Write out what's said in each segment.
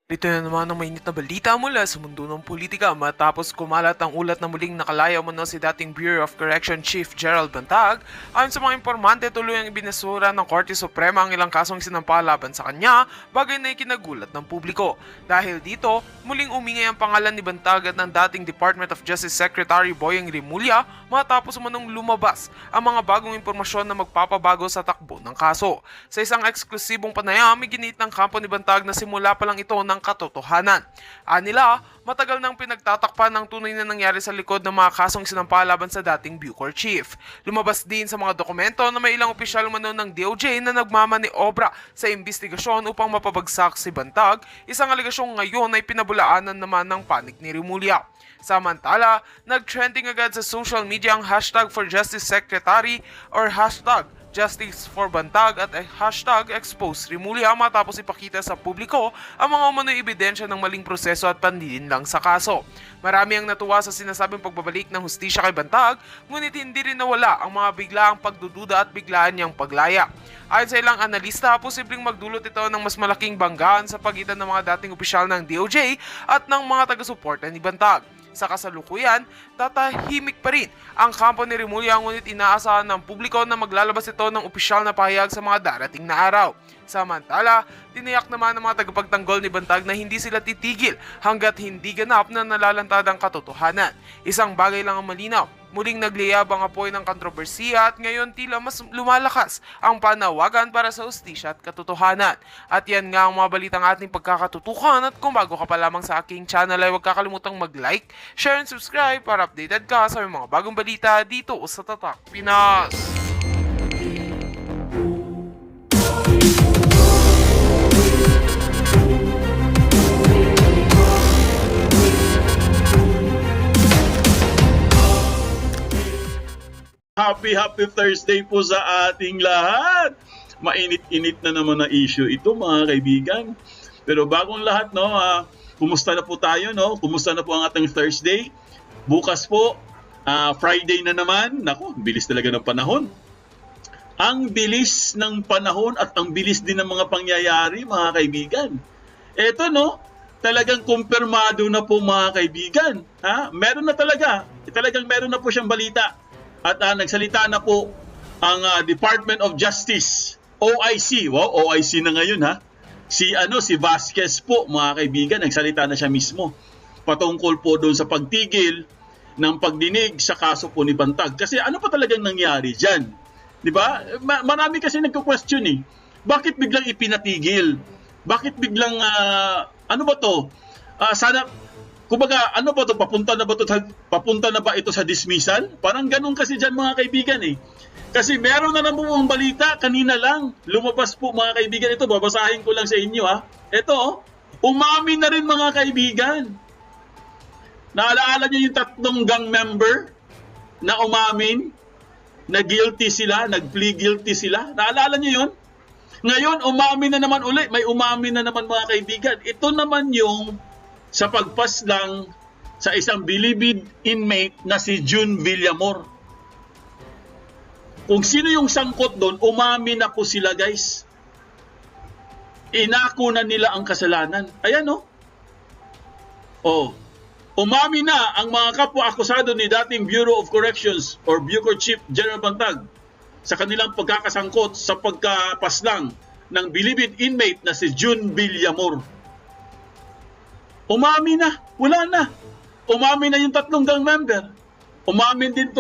Ito na naman ang mainit na balita mula sa mundo ng politika matapos kumalat ang ulat na muling nakalaya umano si dating Bureau of Correction Chief Gerald Bantag. Ayon sa mga informante, tuluyang ibinasura ng Korte Suprema ang ilang kasong isinampa laban sa kanya, bagay na ikinagulat ng publiko. Dahil dito, muling umingay ang pangalan ni Bantag at ng dating Department of Justice Secretary Boyeng Rimulya matapos umanong lumabas ang mga bagong impormasyon na magpapabago sa takbo ng kaso. Sa isang eksklusibong panayam, iginit ng kampo ni Bantag na simula pa lang ito ng katotohanan. Anila, matagal nang pinagtatakpan ng tunay na nangyari sa likod ng mga kasong isinampa laban sa dating Bucor Chief. Lumabas din sa mga dokumento na may ilang opisyal umano ng DOJ na nagmamaniobra sa investigasyon upang mapabagsak si Bantag, isang aligasyong ngayon ay pinabulaanan naman ng panig ni Rimulya. Samantala, nag-trending agad sa social media ang hashtag for Justice Secretary or hashtag Justice for Bantag at hashtag Expose Rimulya matapos ipakita sa publiko ang mga umano'y ebidensya ng maling proseso at panlilinlang sa kaso. Marami ang natuwa sa sinasabing pagbabalik ng hustisya kay Bantag, ngunit hindi rin nawala ang mga biglaang pagdududa at biglaan niyang paglaya. Ayon sa ilang analista, posibleng magdulot ito ng mas malaking banggaan sa pagitan ng mga dating opisyal ng DOJ at ng mga taga-suporta ni Bantag. Sa kasalukuyan, tatahimik pa rin ang kampo ni Rimulya, ngunit inaasahan ng publiko na maglalabas ito ng opisyal na pahayag sa mga darating na araw. Samantala, tiniyak naman ng mga tagapagtanggol ni Bantag na hindi sila titigil hanggat hindi ganap na nalalantad ang katotohanan. Isang bagay lang ang malinaw, muling nagliyab ang apoy ng kontrobersiya at ngayon tila mas lumalakas ang panawagan para sa hustisya at katotohanan. At yan nga ang mga balitang ating pagkakatutukan, at kung bago ka pa lamang sa aking channel ay huwag kakalimutang mag-like, share and subscribe para updated ka sa mga bagong balita dito sa Tatak Pinas. Happy Thursday po sa ating lahat. Mainit-init na naman na issue ito, mga kaibigan. Pero bagong lahat, no, kumusta na po tayo, no? Kumusta na po ang ating Thursday? Bukas po, Friday na naman. Naku, bilis talaga ng panahon. Ang bilis ng panahon at ang bilis din ng mga pangyayari, mga kaibigan. Eto, no, talagang kumpirmado na po, mga kaibigan. Meron na talaga. Talagang meron na po siyang balita. At nagsalita na po ang Department of Justice, OIC. Wow, OIC na ngayon, ha. Si Vasquez po, mga kaibigan, nagsalita na siya mismo patungkol po doon sa pagtigil ng pagdinig sa kaso po ni Bantag. Kasi ano pa talagang nangyari diyan? 'Di ba? Marami kasi nagko-question eh. Bakit biglang ipinatigil? Bakit biglang ano ba 'to? Sana kumbaga, ano ba 'to? Papunta na ba ito sa dismissal? Parang ganun kasi diyan, mga kaibigan eh. Kasi meron na naman pong balita kanina lang. Lumabas po, mga kaibigan, ito babasahin ko lang sa inyo ha. Ito, umamin na rin, mga kaibigan. Naalaala niyo yung 3 gang member na umamin, na guilty sila, nag-plea guilty sila? Naalala niyo yun? Ngayon, umamin na naman uli. May umamin na naman, mga kaibigan. Ito naman yung sa pagpaslang sa isang bilibid inmate na si June Villamor. Kung sino yung sangkot doon, umamin na po sila, guys. Inako na nila ang kasalanan. Ayan, no? Umamin na ang mga kapwa-akusado ni dating Bureau of Corrections or Bucor Chief General Bantag sa kanilang pagkakasangkot sa pagkapaslang ng bilibid inmate na si June Villamor. Umamin na, wala na. Umamin na yung 3 gang member. Umamin din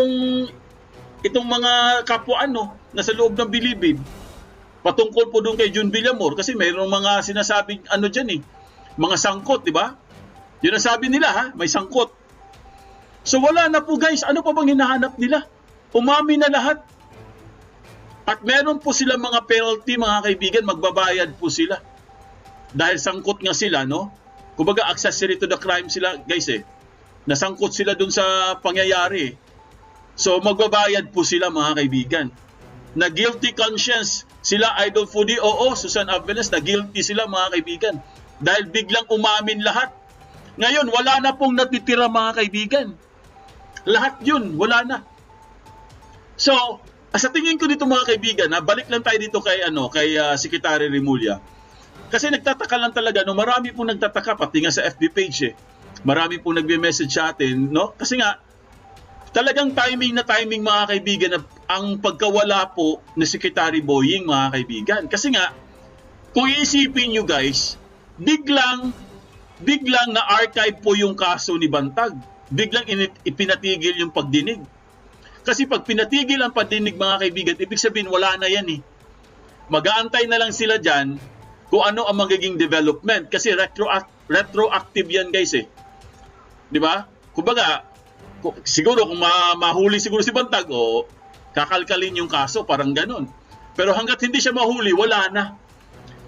itong mga kapwa nasa loob ng bilibid. Patungkol po doon kay June Villamor kasi mayroong mga sinasabing dyan eh. Mga sangkot, di ba? Yun ang sabi nila, ha? May sangkot. So wala na po, guys. Ano pa bang hinahanap nila? Umamin na lahat. At meron po sila mga penalty, mga kaibigan. Magbabayad po sila. Dahil sangkot nga sila, no? Kumbaga, accessory to the crime sila, guys eh. Nasangkot sila dun sa pangyayari. So, magbabayad po sila, mga kaibigan. Na guilty conscience sila, Idol Foodie, Susan Avenes, na guilty sila, mga kaibigan. Dahil biglang umamin lahat. Ngayon, wala na pong natitira, mga kaibigan. Lahat yun, wala na. So, sa tingin ko dito, mga kaibigan, balik lang tayo dito kay Secretary Rimulya. Kasi nagtataka lang talaga, no, marami pong nagtataka, pati nga sa FB page marami pong nagme-message sa atin, no? Kasi nga, talagang timing na timing mga kaibigan na ang pagkawala po ni Secretary Boying mga kaibigan. Kasi nga, kung iisipin nyo guys, biglang na-archive po yung kaso ni Bantag. Biglang ipinatigil yung pagdinig. Kasi pag pinatigil ang pagdinig mga kaibigan, ibig sabihin wala na yan Mag-aantay na lang sila dyan kung ano ang magiging development. Kasi retroactive yan guys Di ba? Kumbaga, siguro kung mahuli siguro si Bantag, kakalkalin yung kaso, parang ganun. Pero hanggat hindi siya mahuli, wala na.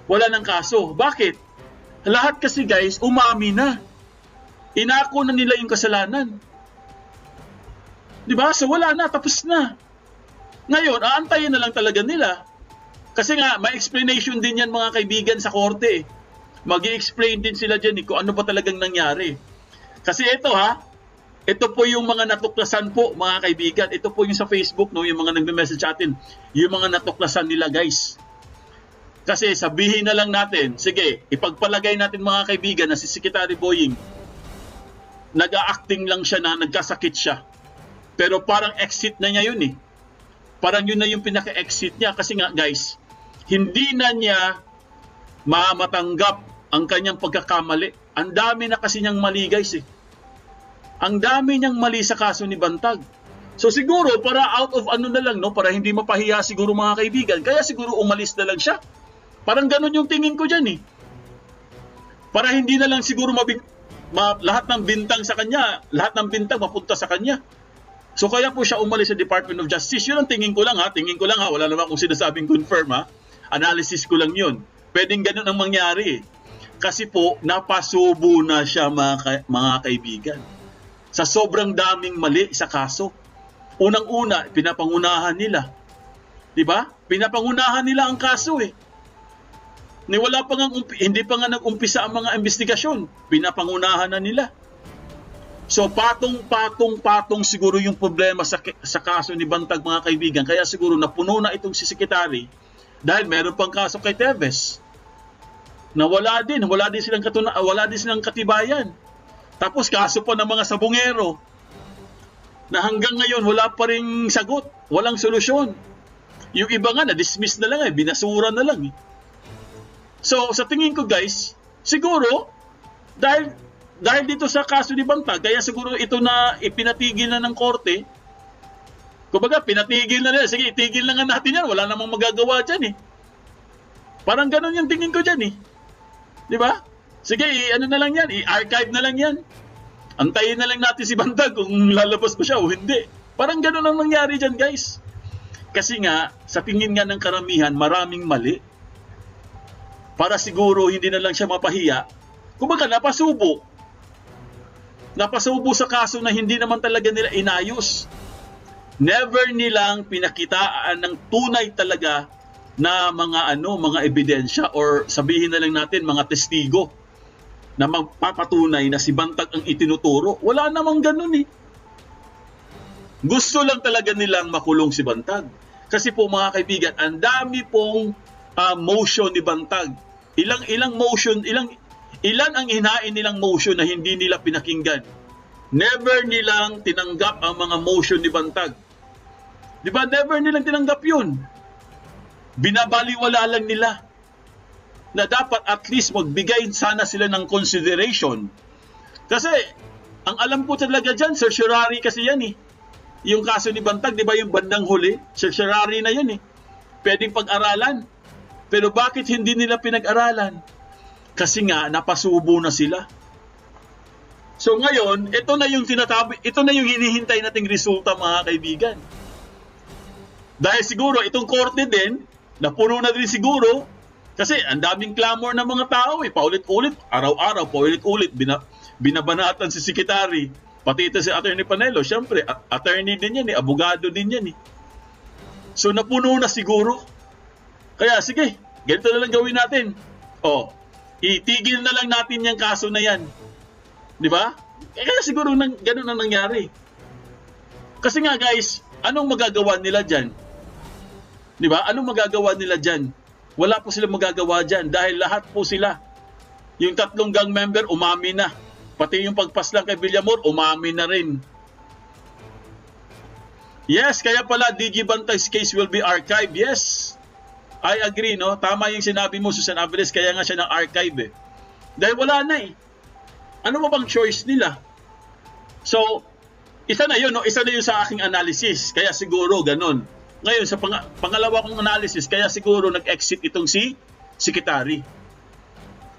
Wala ng kaso. Bakit? Lahat kasi guys, umami na. Inako na nila yung kasalanan. Diba? So wala na, tapos na. Ngayon, aantayin na lang talaga nila. Kasi nga, may explanation din yan mga kaibigan sa korte. Mag-i-explain din sila dyan kung ano ba talagang nangyari. Kasi ito ito po yung mga natuklasan po mga kaibigan. Ito po yung sa Facebook, no, yung mga nagme-message sa atin. Yung mga natuklasan nila guys. Kasi sabihin na lang natin, sige, ipagpalagay natin mga kaibigan na si Secretary Boying, nag-a-acting lang siya na nagkasakit siya. Pero parang exit na niya yun Parang yun na yung pinaka-exit niya. Kasi nga guys, hindi na niya matanggap ang kanyang pagkakamali. Ang dami na kasi niyang mali guys Ang dami niyang mali sa kaso ni Bantag. So siguro para out of ano na lang, no, para hindi mapahiya siguro mga kaibigan, kaya siguro umalis na lang siya. Parang ganun yung tingin ko dyan Para hindi na lang siguro lahat ng bintang sa kanya, lahat ng bintang mapunta sa kanya. So kaya po siya umalis sa Department of Justice. Yun ang tingin ko lang wala naman akong sinasabing confirm Analysis ko lang yun. Pwedeng ganun ang mangyari Kasi po, napasubo na siya mga kaibigan. Sa sobrang daming mali sa kaso. Unang-una, pinapangunahan nila. Diba? Pinapangunahan nila ang kaso hindi pa nga nag-umpisa ang mga investigasyon. Pinapangunahan na nila. So patong siguro yung problema sa kaso ni Bantag mga kaibigan. Kaya siguro napuno na itong si Secretary dahil meron pang kaso kay Teves. Na wala din silang katibayan. Tapos kaso pa ng mga sabungero na hanggang ngayon wala pa ring sagot, walang solusyon. Yung iba nga na-dismiss na lang binasura na lang So sa tingin ko guys, siguro dahil dito sa kaso ni Bantag, kaya siguro ito na ipinatigil na ng korte. Kumbaga, pinatigil na nila. Sige, itigil na nga natin yan. Wala namang magagawa dyan Parang ganun yung tingin ko dyan Di ba? Sige, ano na lang yan. I-archive na lang yan. Antayin na lang natin si Bantag kung lalabas pa siya o hindi. Parang ganun ang nangyari dyan, guys. Kasi nga, sa tingin nga ng karamihan, maraming mali. Para siguro hindi na lang siya mapahiya. Kumbaga, napasubo sa kaso na hindi naman talaga nila inayos. Never nilang pinakitaan ng tunay talaga na mga ebidensya or sabihin na lang natin mga testigo na magpapatunay na si Bantag ang itinuturo. Wala namang ganun Gusto lang talaga nilang makulong si Bantag. Kasi po mga kaibigan, ang dami pong motion ni Bantag. Ilang ang hinain nilang motion na hindi nila pinakinggan. Never nilang tinanggap ang mga motion ni Bantag. Di ba? Never nilang tinanggap yun. Binabaliwala lang nila na dapat at least magbigay sana sila ng consideration. Kasi, ang alam ko talaga dyan, certiorari kasi yan Yung kaso ni Bantag, di ba yung bandang huli? Certiorari na yun Pwedeng pag-aralan. Pero bakit hindi nila pinag-aralan? Kasi nga, napasubo na sila. So ngayon, ito na yung hinihintay nating resulta mga kaibigan. Dahil siguro, itong korte din, napuno na din siguro, kasi ang daming clamor ng mga tao paulit-ulit, araw-araw, paulit-ulit, binabanatan si Secretary, pati ito si Attorney Panelo, syempre, attorney din yan abogado din yan So napuno na siguro. Kaya sige, ganito na lang gawin natin. Itigil na lang natin yung kaso na yan. Di ba? Kaya siguro ganun ang nangyari. Kasi nga guys, anong magagawa nila dyan? Di ba? Anong magagawa nila dyan? Wala po silang magagawa dyan dahil lahat po sila, yung 3 gang member, umami na. Pati yung pagpaslang kay Villamor, umami na rin. Yes, kaya pala DG Bantay's case will be archived. Yes, I agree, no? Tama yung sinabi mo, Susan Aviles, kaya nga siya ng archive eh. Dahil wala na eh. Ano ba bang choice nila? So, isa na yun, no? Isa na yun sa aking analysis. Kaya siguro ganun. Ngayon, sa pangalawa kong analysis, kaya siguro nag-exit itong si Secretary.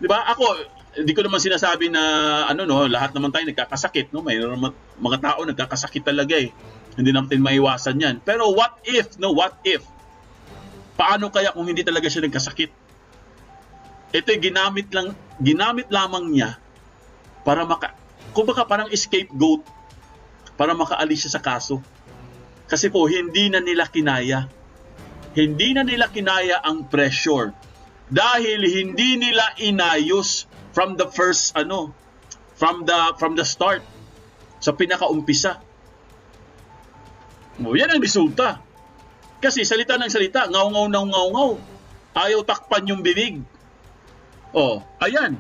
Di ba? Ako, hindi ko naman sinasabi na lahat naman tayo nagkakasakit, no? May mga tao nagkakasakit talaga eh. Hindi natin maiwasan 'yan. Pero what if? Paano kaya kung hindi talaga siya nagkasakit? Ito ginamit lamang niya para kumbaga parang scapegoat para makaalis siya sa kaso. Kasi po hindi na nila kinaya. Hindi na nila kinaya ang pressure dahil hindi nila inayos from the first from the start, sa pinakaumpisa. Yan ang resulta. Kasi salita ng salita, ngaw-ngaw. Ayaw takpan yung bibig. Ayan.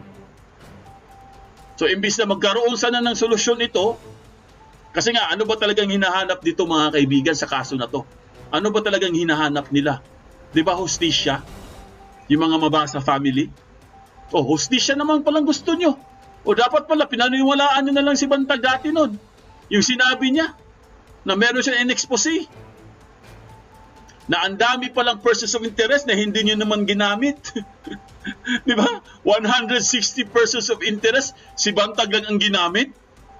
So imbis na magkaroon sana ng solusyon ito, kasi nga ano ba talagang hinahanap dito mga kaibigan sa kaso na to? Ano ba talagang hinahanap nila? 'Di ba hustisya? Yung mga Mabasa family? Hustisya naman palang gusto nyo. Dapat pala pinaniwalaan nyo na lang si Bantag dati nun. Yung sinabi niya na meron siya in-expose, na ang dami palang persons of interest na hindi nyo naman ginamit. Di ba? 160 persons of interest, si Bantag lang ang ginamit.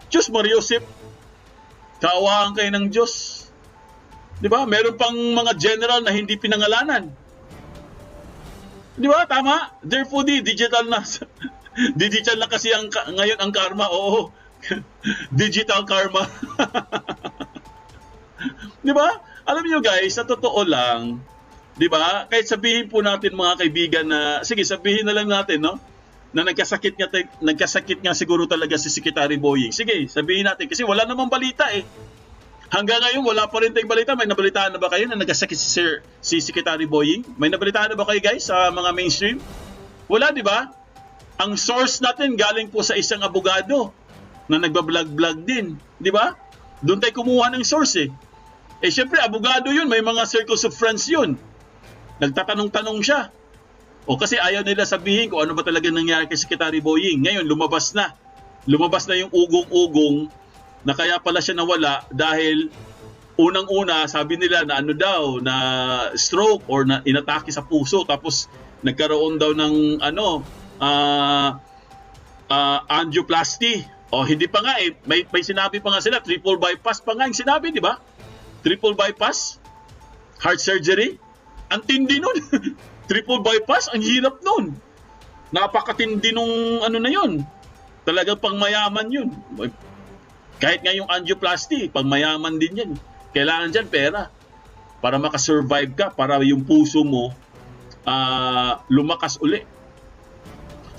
Diyos Mariosep, kaawaan kayo ng Diyos. Di ba? Meron pang mga general na hindi pinangalanan. Di ba? Tama? Therefore, digital na. Digital na kasi ngayon ang karma. Oo. Digital karma. Di ba? Alam niyo guys, sa totoo lang, di ba? Kahit sabihin po natin mga kaibigan na, sige sabihin na lang natin, no? Na nagkasakit nga siguro talaga si Secretary Boying. Sige, sabihin natin kasi wala namang balita eh. Hanggang ngayon wala pa rin tayong balita. May nabalitaan na ba kayo na nagkasakit si Secretary Boying? May nabalitaan na ba kayo guys sa mga mainstream? Wala, di ba? Ang source natin galing po sa isang abogado na nagbablog-blog din, di ba? Doon tayo kumuha ng source eh. Syempre, abogado yun. May mga circles of friends yun. Nagtatanong-tanong siya. Kasi ayaw nila sabihin kung ano ba talaga nangyari kay Secretary Boying. Ngayon, lumabas na. Lumabas na yung ugong-ugong na kaya pala siya nawala dahil unang-una, sabi nila na na stroke or na inatake sa puso. Tapos, nagkaroon daw ng angioplasty. Hindi pa nga eh. May sinabi pa nga sila, triple bypass pa nga yung sinabi, di ba? Triple bypass, heart surgery, ang tindi nun. Triple bypass, ang hirap nun. Napakatindi nung na yun. Talagang pangmayaman yun. Kahit nga yung angioplasty, pangmayaman din yan. Kailangan dyan pera para makasurvive ka, para yung puso mo lumakas uli.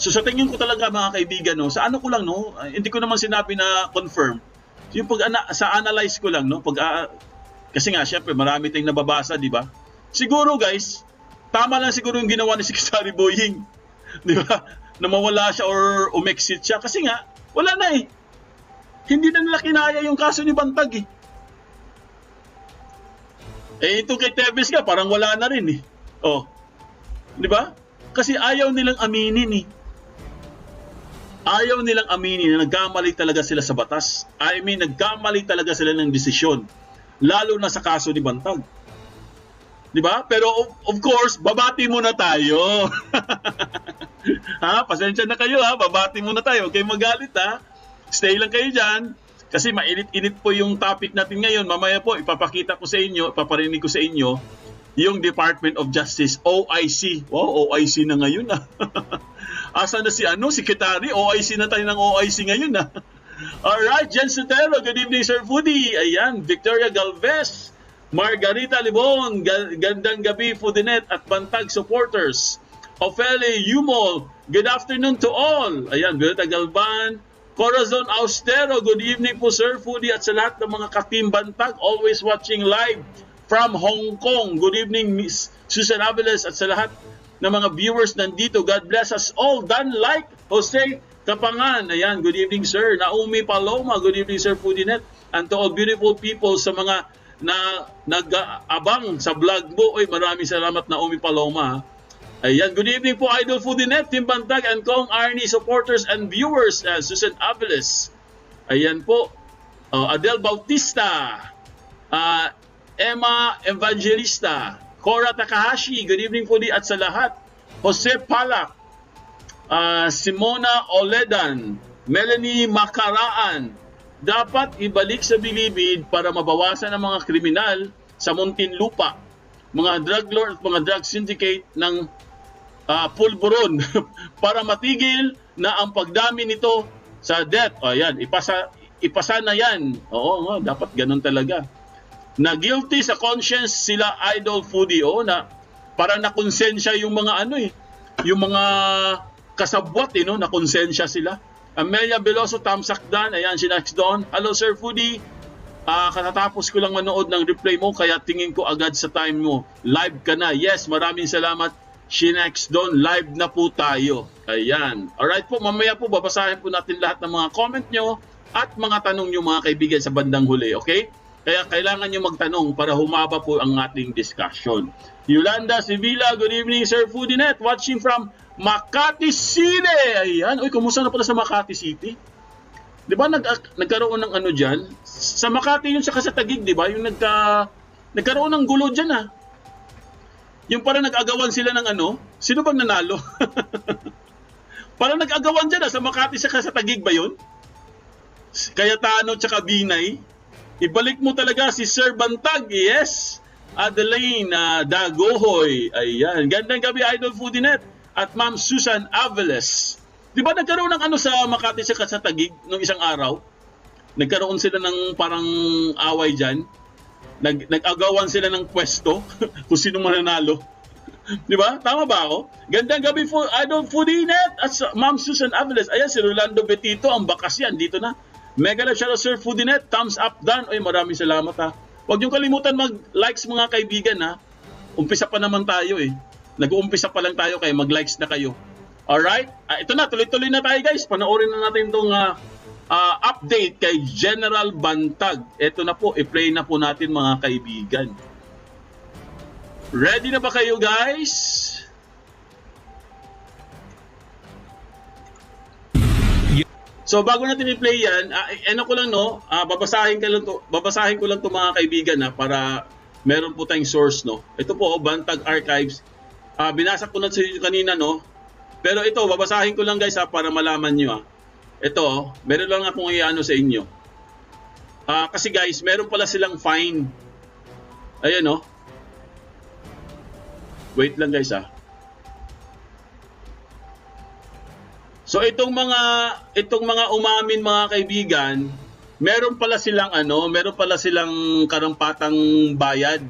So sa tingin ko talaga mga kaibigan, sa ano ko lang, hindi ko naman sinabi na confirm. Yung sa analyze ko lang, kasi nga, syempre, marami tayong nababasa, di ba? Siguro, guys, tama lang siguro yung ginawa ni Secretary Boying. Di ba? Na mawala siya or umexit siya. Kasi nga, wala na eh. Hindi na nila kinaya yung kaso ni Bantag eh. Ito kay Tevez nga, parang wala na rin eh. Di ba? Kasi ayaw nilang aminin eh. Ayaw nilang aminin na nagkamali talaga sila sa batas. Nagkamali talaga sila ng desisyon. Lalo na sa kaso ni Bantag. Di ba? Pero of course, babati muna tayo. Pasensya na kayo babati muna tayo. Huwag kayong magalit Stay lang kayo dyan. Kasi mainit-init po yung topic natin ngayon. Mamaya po, ipapakita ko sa inyo, ipaparinig ko sa inyo, yung Department of Justice, OIC. OIC na ngayon Asa na si Secretary? OIC na tayo ng OIC ngayon Alright, Jen Sotero, good evening Sir Foodie. Ayan, Victoria Galvez, Margarita Libon, gandang gabi Foodinet at Bantag supporters. Ofele Yumol, good afternoon to all. Ayan, Violeta Galban, Corazon Austero, good evening po Sir Foodie at sa lahat ng mga ka-team Bantag, always watching live from Hong Kong. Good evening Miss Susan Aviles at sa lahat na mga viewers nandito. God bless us all. Dan like Jose Kapangan. Ayan, good evening sir. Naomi Paloma, good evening sir Foodinet. And to all beautiful people sa mga na nag-abang sa vlog mo. Oy, maraming salamat Naomi Paloma. Ayan, good evening po Idol Foodinet, Team Bantag and Kong Arnie supporters and viewers. Susan Aviles. Ayan po. Adel Bautista. Emma Evangelista. Cora Takahashi, good evening po at sa lahat. Jose Palak. Simona Oledan. Melanie Makaraan. Dapat ibalik sa bilibid para mabawasan ang mga kriminal sa Muntinlupa, mga drug lord at mga drug syndicate ng pulburon para matigil na ang pagdami nito sa death. Ayan, ipasa na yan. Oo, dapat ganun talaga. Na guilty sa conscience sila Idol Foodie. Oo, na para nakonsensya yung mga yung mga kasabwat, na konsensya sila. Amelia Veloso, Tamsakdan, ayan, si Next Dawn. Hello Sir Foodie. Katatapos ko lang manood ng replay mo kaya tingin ko agad sa time mo. Live ka na. Yes, maraming salamat. Shinex Don, live na po tayo. Ayan. Alright po, mamaya po babasahin po natin lahat ng mga comment nyo at mga tanong nyo mga kaibigan sa bandang huli. Okay? Kaya kailangan nyo magtanong para humaba po ang ating discussion. Yolanda Sevilla, good evening Sir Foodinet. Watching from Makati City. Ayan. Uy, kumusta na pala sa Makati City? Di ba nagkaroon ng dyan? Sa Makati yun sa Kasatagig, di ba? Yung nagkaroon ng gulo dyan Yung parang nag-agawan sila ng sino bang nanalo? Parang nag-agawan dyan sa Makati sa Kasatagig ba yun? Cayetano tsaka Binay. Ibalik mo talaga si Sir Bantag, yes. Adeline Dagohoy. Ayan. Gandang gabi Idol Foodinet. At Ma'am Susan Aviles. Di ba nagkaroon ng sa Makati sa Kasatagig nung isang araw? Nagkaroon sila ng parang away dyan. Nag-agawan sila ng pwesto kung sino mananalo. Di ba? Tama ba ako? Gandang gabi po, Idol Foodinet at Ma'am Susan Aviles. Ayan, si Rolando Betito, ang bakas yan. Dito na. Mega love shoutout Sir Foodinet. Thumbs up Dan. Ay, maraming salamat Huwag niyong kalimutan mag-likes mga kaibigan Umpisa pa naman tayo Nag-uumpisa pa lang tayo kaya mag-likes na kayo. Alright? Ito na, tuloy-tuloy na tayo guys. Panoorin na natin itong update kay General Bantag. Ito na po, i-play na po natin mga kaibigan. Ready na ba kayo guys? So bago natin i-play yan, babasahin ko lang to mga kaibigan para meron po tayong source Ito po Bantag Archives. Binasa ko na sa inyo kanina Pero ito babasahin ko lang guys para malaman niyo Ito, meron lang akong sa inyo. Kasi guys, meron pala silang fine. Ayan Wait lang guys So itong mga umamin mga kaibigan, meron pala silang karampatang bayad.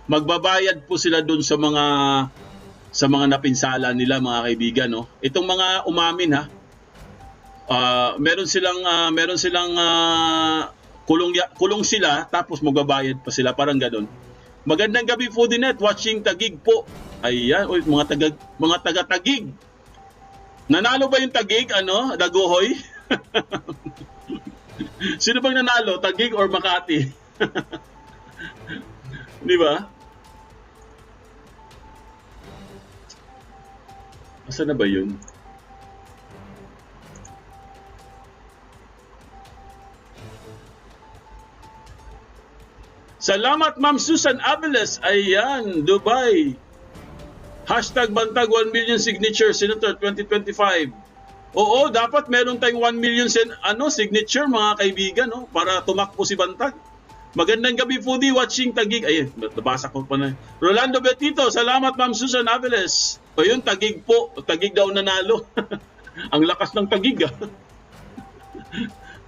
Magbabayad po sila dun sa mga napinsala nila mga kaibigan Itong mga umamin meron silang kulong sila tapos magbabayad pa sila parang ganoon. Magandang gabi Foodinet, watching Tagig po. Ayan, mga taga-Tagig. Nanalo ba yung Tagig Dagohoy? Sino bang nanalo, Tagig or Makati? Di ba? Asa na ba yun? Salamat Ma'am Susan Aviles. Ayan, Dubai. #Bantag 1 million signature Senator 2025. Oo, dapat meron tayong 1 million signature mga kaibigan para tumakbo si Bantag. Magandang gabi Foodie, watching Tagig. Ayun, nabasa ko pa na. Rolando Betito, salamat Ma'am Susan Aviles. O yun, Tagig po. Tagig daw nanalo. Ang lakas ng Tagig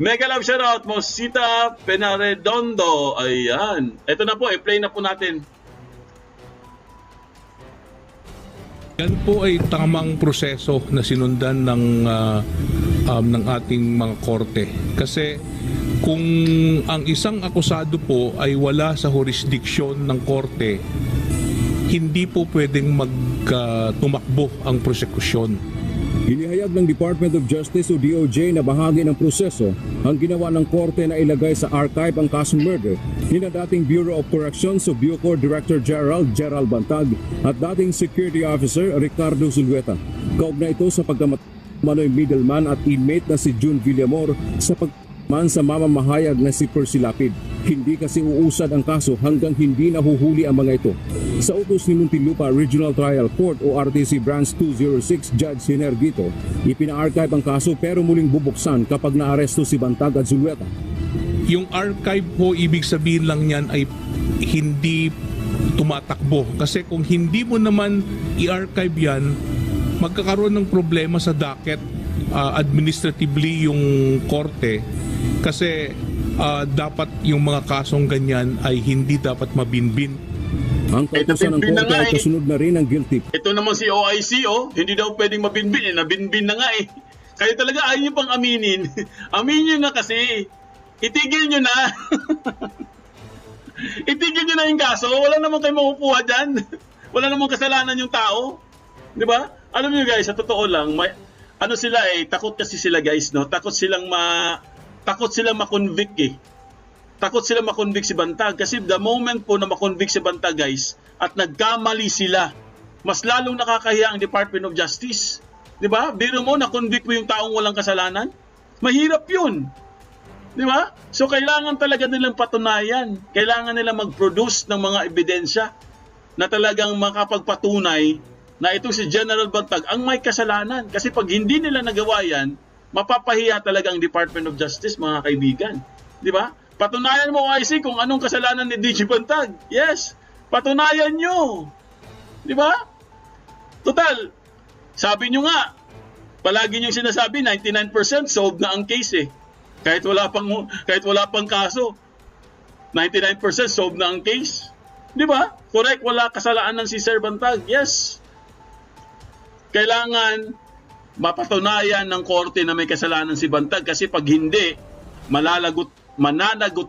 Mega love shoutout Mosita Penaredondo. Ayan. Ito na po, i-play na po natin. Yan po ay tamang proseso na sinundan ng ating mga korte. Kasi kung ang isang akusado po ay wala sa jurisdiksyon ng korte, hindi po pwedeng tumakbo ang prosekusyon. Inihayag ng Department of Justice o DOJ na bahagi ng proseso ang ginawa ng korte na ilagay sa archive ang kasong murder ni na dating Bureau of Corrections o Bucor Director General Gerald Bantag at dating Security Officer Ricardo Zulueta. Kaugnay ito sa pagkamanoy middleman at inmate na si June Villamor sa pagman sa mamamahayag na si Percy Lapid. Hindi kasi uusad ang kaso hanggang hindi nahuhuli ang mga ito. Sa utos ni Muntinlupa Regional Trial Court o RTC Branch 206 Judge Sinergito, ipina-archive ang kaso pero muling bubuksan kapag naaresto si Bantag at Zulueta. Yung archive po, ibig sabihin lang yan ay hindi tumatakbo. Kasi kung hindi mo naman i-archive yan, magkakaroon ng problema sa docket administratively yung korte. Kasi dapat yung mga kasong ganyan ay hindi dapat mabinbin. Ang kautusan ng korte ay kasunod na rin ang guilty. Ito naman si OIC, hindi daw pwedeng mabinbin. Nabinbin na nga eh. Kaya talaga ayaw nyo pang aminin. Aminin nyo na kasi. Itigil nyo na. Itigil nyo na yung kaso. Wala naman kayo makukuha dyan. Wala naman kasalanan yung tao. Di ba? Alam nyo guys, sa totoo lang, takot kasi sila guys, no? Takot silang ma-convict eh. Takot sila ma-convict si Bantag kasi the moment po na ma-convict si Bantag guys at nagkamali sila, mas lalong nakakahiya ang Department of Justice. 'Di ba? Biro mo na-convict mo yung taong walang kasalanan. Mahirap 'yun. 'Di ba? So kailangan talaga nilang patunayan, kailangan nilang mag-produce ng mga ebidensya na talagang makapagpatunay na itong si General Bantag ang may kasalanan. Kasi pag hindi nila nagawa yan, mapapahiya talaga ang Department of Justice, mga kaibigan. Di ba? Patunayan mo, IC, kung anong kasalanan ni DG Bantag. Yes, patunayan nyo. Di ba? Total, sabi nyo nga, palagi nyo sinasabi, 99% solved na ang case eh. Kahit wala pang kaso, 99% solved na ang case. Di ba? Correct, wala kasalanan si Sir Bantag. Yes. Kailangan mapatunayan ng korte na may kasalanan si Bantag kasi pag hindi, mananagot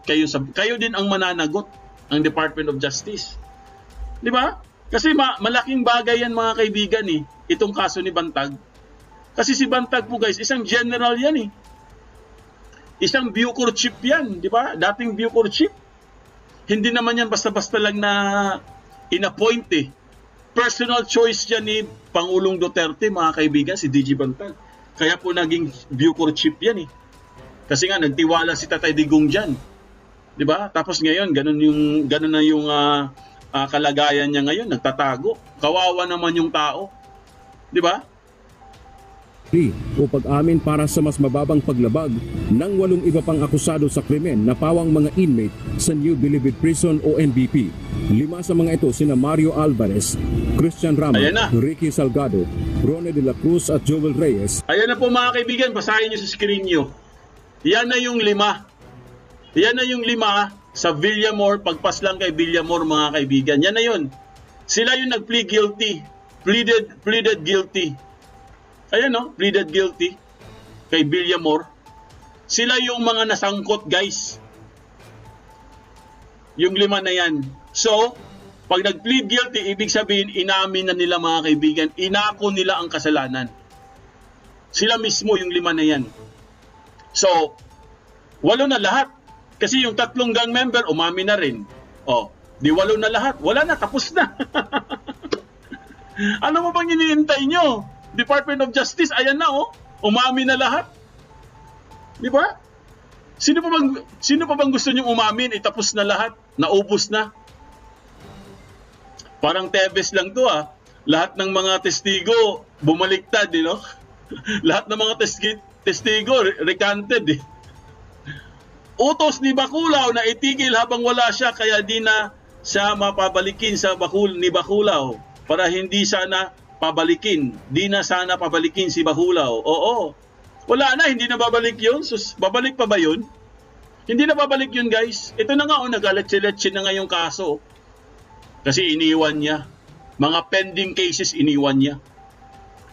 kayo din ang mananagot ang Department of Justice. Di ba? Kasi malaking bagay yan mga kaibigan eh, itong kaso ni Bantag. Kasi si Bantag po guys, isang general yan eh. Isang Bucor chief yan, di ba? Dating Bucor chief. Hindi naman yan basta-basta lang na in-appoint eh. Personal choice yan ni Pangulong Duterte, mga kaibigan, si DG Bantag. Kaya po naging Bucor chief yan eh. Kasi nga, nagtiwala si Tatay Digong dyan. Di ba? Tapos ngayon, ganun na yung kalagayan niya ngayon, nagtatago. Kawawa naman yung tao. Di ba? O pag-amin para sa mas mababang paglabag ng 8 iba pang akusado sa krimen na pawang mga inmate sa New Bilibid Prison o NBP. 5 sa mga ito sina Mario Alvarez, Christian Rama, Ricky Salgado, Rone de la Cruz at Joel Reyes. Ayan na po mga kaibigan, basahin nyo sa screen nyo. Yan na yung 5. Yan na yung 5 sa Villamor, pagpas lang kay Villamor mga kaibigan. Yan na yun. Sila yung nag-plead guilty. Pleaded guilty. Ayan no, pleaded guilty kay Villamor. Sila yung mga nasangkot guys. Yung 5 na yan. So, pag nag-plead guilty, ibig sabihin inamin na nila mga kaibigan, inako nila ang kasalanan. Sila mismo yung 5 na yan. So, 8 na lahat. Kasi yung 3 gang member, umami na rin. Di 8 na lahat. Wala na, tapos na. Ano mo bang iniintay nyo? Department of Justice, ayan na umami na lahat. Di ba? Sino pa bang gusto nyong umamin? Tapos na lahat, naubos na. Parang Tebes lang to Lahat ng mga testigo bumaliktad, Lahat ng mga testigo recanted Utos ni Bacolao na itigil habang wala siya kaya di na siya mapabalikin sa ni Bacolao para hindi sana pabalikin. Di na sana pabalikin si Bacolao. Oo. Wala na, hindi na babalik yun. Babalik pa ba yun? Hindi na babalik yun guys. Ito na nga nagaletsi-letsi na nga yung kaso. Kasi iniwan niya. Mga pending cases iniwan niya.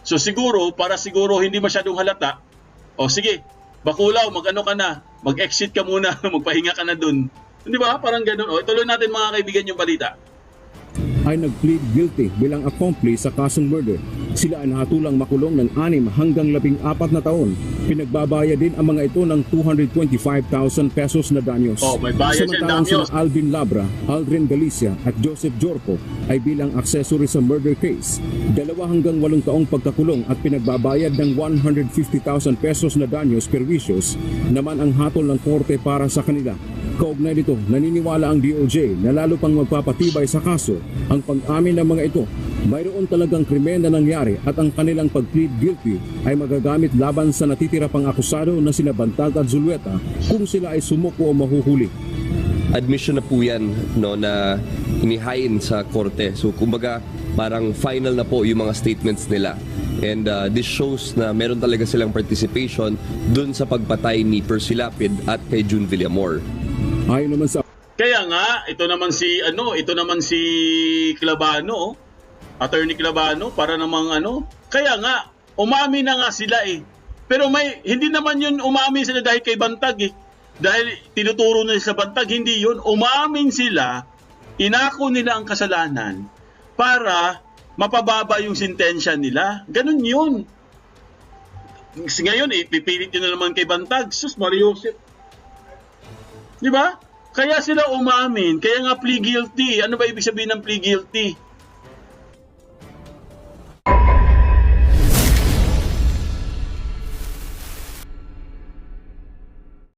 So para siguro hindi masyadong halata, sige, Bacolao, mag-ano ka na, mag-exit ka muna, magpahinga ka na dun. Di ba? Parang ganun. Ituloy natin mga kaibigan yung balita. ay nag-plead guilty bilang accomplice sa kasong murder. Sila ay nahatulang makulong ng 6 hanggang 14 na taon. Pinagbabayad din ang mga ito ng 225,000 pesos na danyos. Oh, may bayad siyang Samantalang sina danyos. Alvin Labra, Aldrin Galicia at Joseph Jorpo ay bilang accessory sa murder case. 2 hanggang 8 taong pagkakulong at pinagbabayad ng 150,000 pesos na danyos perwisyos naman ang hatol ng korte para sa kanila. Kaugnay nito, naniniwala ang DOJ na lalo pang magpapatibay sa kaso ang pag-amin ng mga ito. Mayroon talagang krimen na nangyari at ang kanilang pag-plead guilty ay magagamit laban sa natitira pang akusado na sina Bantag at Zulueta kung sila ay sumuko o mahuhuli. Admission na po yan, no, na inihain sa korte. So kumbaga parang final na po yung mga statements nila. And this shows na meron talaga silang participation dun sa pagpatay ni Percy Lapid at kay June Villamor. Ayon naman sa Kaya nga, ito naman si Clavano, Attorney Clavano, para namang kaya nga, umamin na nga sila eh. Pero hindi naman yun umamin sila dahil kay Bantag eh. Dahil tinuturo na sa Bantag, hindi yun. Umamin sila, inako nila ang kasalanan para mapababa yung sentensya nila. Ganun yun. Ngayon, ipipilit nyo na naman kay Bantag. Sus, Mariosep. Di ba? Kaya sila umamin. Kaya nga plea guilty. Ano ba ibig sabihin ng plea guilty?